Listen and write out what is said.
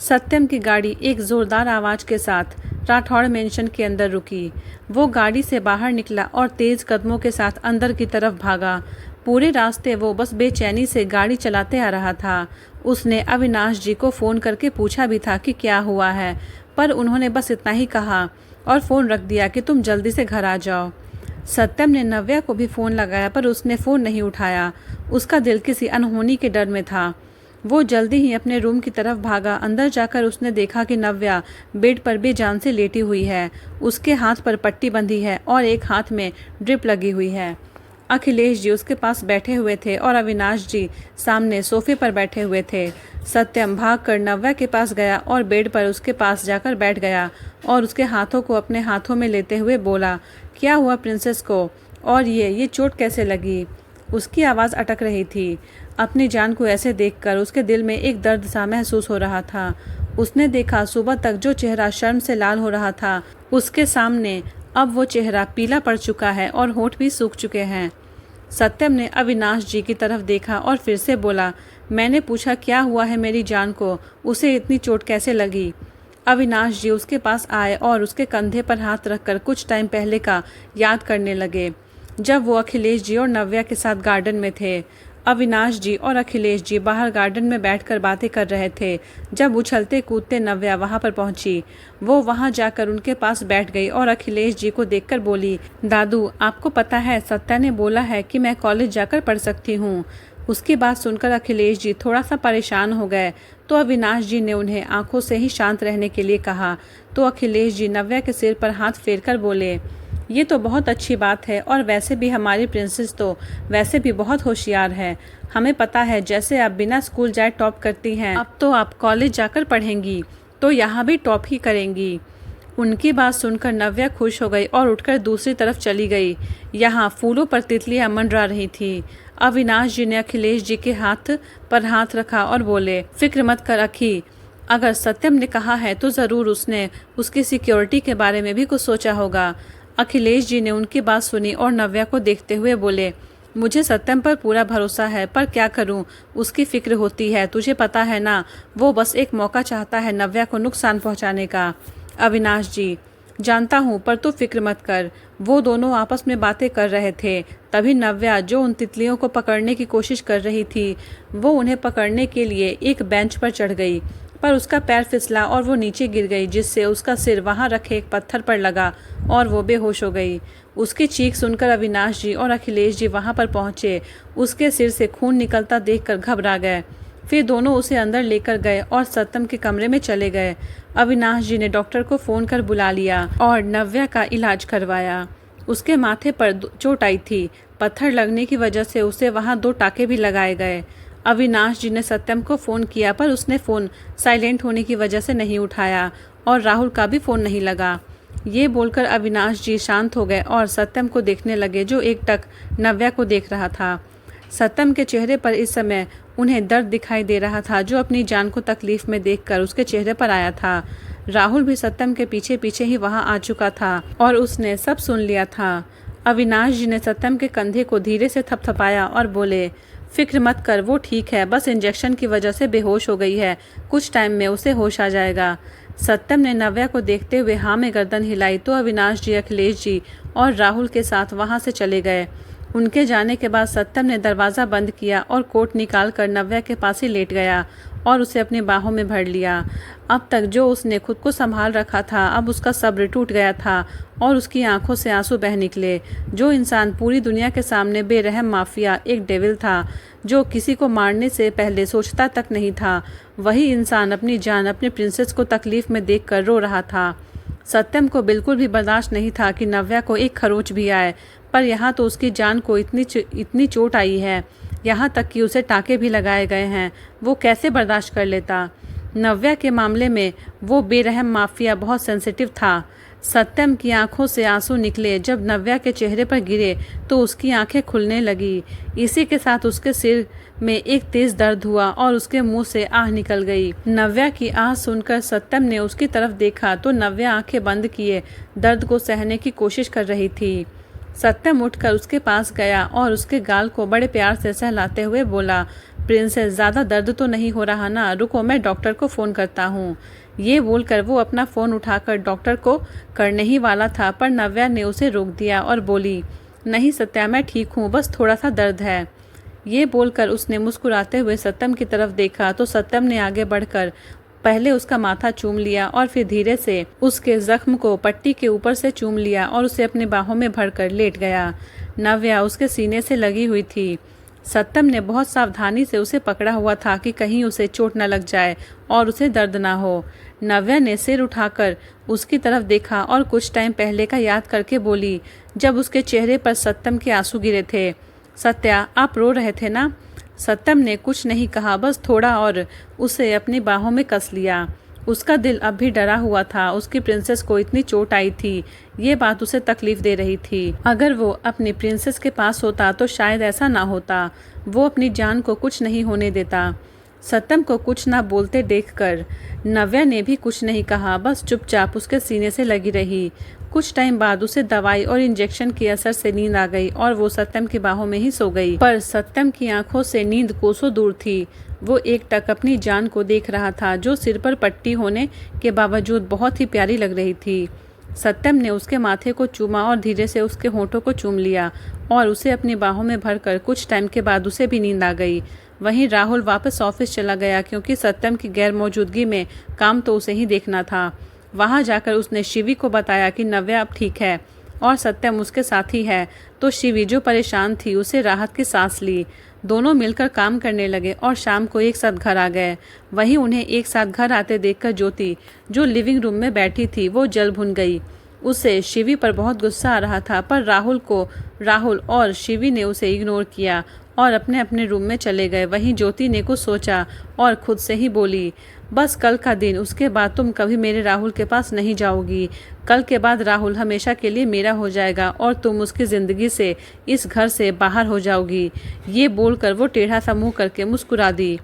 सत्यम की गाड़ी एक जोरदार आवाज के साथ राठौड़ मेंशन के अंदर रुकी। वो गाड़ी से बाहर निकला और तेज कदमों के साथ अंदर की तरफ भागा। पूरे रास्ते वो बस बेचैनी से गाड़ी चलाते आ रहा था। उसने अविनाश जी को फ़ोन करके पूछा भी था कि क्या हुआ है, पर उन्होंने बस इतना ही कहा और फ़ोन रख दिया कि तुम जल्दी से घर आ जाओ। सत्यम ने नव्या को भी फ़ोन लगाया, पर उसने फ़ोन नहीं उठाया। उसका दिल किसी अनहोनी के डर में था। वो जल्दी ही अपने रूम की तरफ भागा। अंदर जाकर उसने देखा कि नव्या बेड पर बेजान से लेटी हुई है। उसके हाथ पर पट्टी बंधी है और एक हाथ में ड्रिप लगी हुई है। अखिलेश जी उसके पास बैठे हुए थे और अविनाश जी सामने सोफे पर बैठे हुए थे। सत्यम भागकर नव्या के पास गया और बेड पर उसके पास जाकर बैठ गया और उसके हाथों को अपने हाथों में लेते हुए बोला, क्या हुआ प्रिंसेस को, और ये चोट कैसे लगी? उसकी आवाज़ अटक रही थी। अपनी जान को ऐसे देखकर उसके दिल में एक दर्द सा महसूस हो रहा था। उसने देखा सुबह तक जो चेहरा शर्म से लाल हो रहा था, उसके सामने अब वो चेहरा पीला पड़ चुका है और होंठ भी सूख चुके हैं। सत्यम ने अविनाश जी की तरफ देखा और फिर से बोला, मैंने पूछा क्या हुआ है मेरी जान को, उसे इतनी चोट कैसे लगी? अविनाश जी उसके पास आए और उसके कंधे पर हाथ रखकर कुछ टाइम पहले का याद करने लगे, जब वो अखिलेश जी और नव्या के साथ गार्डन में थे। अविनाश जी और अखिलेश जी बाहर गार्डन में बैठकर बातें कर रहे थे जब उछलते कूदते नव्या वहां पर पहुंची। वो वहां जाकर उनके पास बैठ गई और अखिलेश जी को देखकर बोली, दादू आपको पता है सत्या ने बोला है कि मैं कॉलेज जाकर पढ़ सकती हूँ। उसकी बात सुनकर अखिलेश जी थोड़ा सा परेशान हो गए, तो अविनाश जी ने उन्हें आंखों से ही शांत रहने के लिए कहा। तो अखिलेश जी नव्या के सिर पर हाथ फेरकर बोले, ये तो बहुत अच्छी बात है, और वैसे भी हमारी प्रिंसेस तो वैसे भी बहुत होशियार है। हमें पता है जैसे आप बिना स्कूल जाए टॉप करती हैं, अब तो आप कॉलेज जाकर पढ़ेंगी तो यहाँ भी टॉप ही करेंगी। उनकी बात सुनकर नव्या खुश हो गई और उठकर दूसरी तरफ चली गई। यहाँ फूलों पर तितलियां मंडरा रही थी। अविनाश जी ने अखिलेश जी के हाथ पर हाथ रखा और बोले, फिक्र मत कर अखी, अगर सत्यम ने कहा है तो ज़रूर उसने उसकी सिक्योरिटी के बारे में भी कुछ सोचा होगा। अखिलेश जी ने उनकी बात सुनी और नव्या को देखते हुए बोले, मुझे सत्यम पर पूरा भरोसा है, पर क्या करूं, उसकी फिक्र होती है। तुझे पता है ना, वो बस एक मौका चाहता है नव्या को नुकसान पहुंचाने का। अविनाश जी, जानता हूं, पर तू फिक्र मत कर। वो दोनों आपस में बातें कर रहे थे, तभी नव्या जो उन तितलियों को पकड़ने की कोशिश कर रही थी, वो उन्हें पकड़ने के लिए एक बेंच पर चढ़ गई, पर उसका पैर फिसला और वो नीचे गिर गई, जिससे उसका सिर वहां रखे एक पत्थर पर लगा और वो बेहोश हो गई। उसकी चीख सुनकर अविनाश जी और अखिलेश जी वहां पर पहुंचे। उसके सिर से खून निकलता देखकर घबरा गए। फिर दोनों उसे अंदर लेकर गए और सत्यम के कमरे में चले गए। अविनाश जी ने डॉक्टर को फ़ोन कर बुला लिया और नव्या का इलाज करवाया। उसके माथे पर चोट आई थी। पत्थर लगने की वजह से उसे वहां 2 टाँके भी लगाए गए। अविनाश जी ने सत्यम को फ़ोन किया, पर उसने फ़ोन साइलेंट होने की वजह से नहीं उठाया और राहुल का भी फ़ोन नहीं लगा। ये बोलकर अविनाश जी शांत हो गए और सत्यम को देखने लगे, जो एकटक नव्या को देख रहा था। सत्यम के चेहरे पर इस समय उन्हें दर्द दिखाई दे रहा था, जो अपनी जान को तकलीफ में देखकर उसके चेहरे पर आया था। राहुल भी सत्यम के पीछे पीछे ही वहां आ चुका था और उसने सब सुन लिया था। अविनाश जी ने सत्यम के कंधे को धीरे से थपथपाया और बोले, फिक्र मत कर, वो ठीक है, बस इंजेक्शन की वजह से बेहोश हो गई है, कुछ टाइम में उसे होश आ जाएगा। सत्यम ने नव्या को देखते हुए हाँ में गर्दन हिलाई, तो अविनाश जी, अखिलेश जी और राहुल के साथ वहां से चले गए। उनके जाने के बाद सत्यम ने दरवाज़ा बंद किया और कोट निकाल कर नव्या के पास ही लेट गया और उसे अपनी बाहों में भर लिया। अब तक जो उसने खुद को संभाल रखा था, अब उसका सब्र टूट गया था और उसकी आंखों से आंसू बह निकले। जो इंसान पूरी दुनिया के सामने बेरहम माफिया, एक डेविल था, जो किसी को मारने से पहले सोचता तक नहीं था, वही इंसान अपनी जान, अपने प्रिंसेस को तकलीफ में देख कर रो रहा था। सत्यम को बिल्कुल भी बर्दाश्त नहीं था कि नव्या को एक खरोच भी आए, पर यहाँ तो उसकी जान को इतनी चोट आई है, यहाँ तक कि उसे टाँके भी लगाए गए हैं। वो कैसे बर्दाश्त कर लेता? नव्या के मामले में वो बेरहम माफिया बहुत सेंसिटिव था। सत्यम की आंखों से आंसू निकले। जब नव्या के चेहरे पर गिरे तो उसकी आंखें खुलने लगी। इसी के साथ उसके सिर में एक तेज दर्द हुआ और उसके मुंह से आह निकल गई। नव्या की आह सुनकर सत्यम ने उसकी तरफ देखा तो नव्या आंखें बंद किए दर्द को सहने की कोशिश कर रही थी। सत्यम उठकर उसके पास गया और उसके गाल को बड़े प्यार से सहलाते हुए बोला, प्रिंसेस, ज़्यादा दर्द तो नहीं हो रहा ना? रुको, मैं डॉक्टर को फ़ोन करता हूँ। ये बोलकर वो अपना फ़ोन उठाकर डॉक्टर को करने ही वाला था, पर नव्या ने उसे रोक दिया और बोली, नहीं सत्या, मैं ठीक हूँ, बस थोड़ा सा दर्द है। ये बोलकर उसने मुस्कुराते हुए सत्यम की तरफ देखा तो सत्यम ने आगे बढ़कर पहले उसका माथा चूम लिया और फिर धीरे से उसके जख्म को पट्टी के ऊपर से चूम लिया और उसे अपनी बाहों में भरकर लेट गया। नव्या उसके सीने से लगी हुई थी। सत्यम ने बहुत सावधानी से उसे पकड़ा हुआ था कि कहीं उसे चोट न लग जाए और उसे दर्द ना हो। नव्या ने सिर उठाकर उसकी तरफ देखा और कुछ टाइम पहले का याद करके बोली, जब उसके चेहरे पर सत्यम के आंसू गिरे थे। सत्या, आप रो रहे थे ना? सत्यम ने कुछ नहीं कहा, बस थोड़ा और उसे अपनी बाहों में कस लिया। उसका दिल अब भी डरा हुआ था। उसकी प्रिंसेस को इतनी चोट आई थी, ये बात उसे तकलीफ दे रही थी। अगर वो अपनी प्रिंसेस के पास होता तो शायद ऐसा ना होता। वो अपनी जान को कुछ नहीं होने देता। सत्यम को कुछ ना बोलते देखकर नव्या ने भी कुछ नहीं कहा, बस चुपचाप उसके सीने से लगी रही। कुछ टाइम बाद उसे दवाई और इंजेक्शन के असर से नींद आ गई और वो सत्यम की बाहों में ही सो गई। पर सत्यम की आंखों से नींद कोसों दूर थी। वो एकटक अपनी जान को देख रहा था, जो सिर पर पट्टी होने के बावजूद बहुत ही प्यारी लग रही थी। सत्यम ने उसके माथे को चूमा और धीरे से उसके होठों को चूम लिया और उसे अपनी बाहों में भरकर कुछ टाइम के बाद उसे भी नींद आ गई। वहीं राहुल वापस ऑफिस चला गया, क्योंकि सत्यम की गैर मौजूदगी में काम तो उसे ही देखना था। वहां जाकर उसने शिवी को बताया कि नव्या अब ठीक है और सत्यम उसके साथ ही है। तो शिवी, जो परेशान थी, उसे राहत की सांस ली। दोनों मिलकर काम करने लगे और शाम को एक साथ घर आ गए। वहीं उन्हें एक साथ घर आते देखकर ज्योति, जो लिविंग रूम में बैठी थी, वो जल भुन गई। उसे शिवी पर बहुत गुस्सा आ रहा था, पर राहुल और शिवी ने उसे इग्नोर किया और अपने अपने रूम में चले गए। वहीं ज्योति ने कुछ सोचा और खुद से ही बोली, बस कल का दिन, उसके बाद तुम कभी मेरे राहुल के पास नहीं जाओगी। कल के बाद राहुल हमेशा के लिए मेरा हो जाएगा और तुम उसकी ज़िंदगी से, इस घर से बाहर हो जाओगी। ये बोलकर वो टेढ़ा सा मुंह करके मुस्कुरा दी।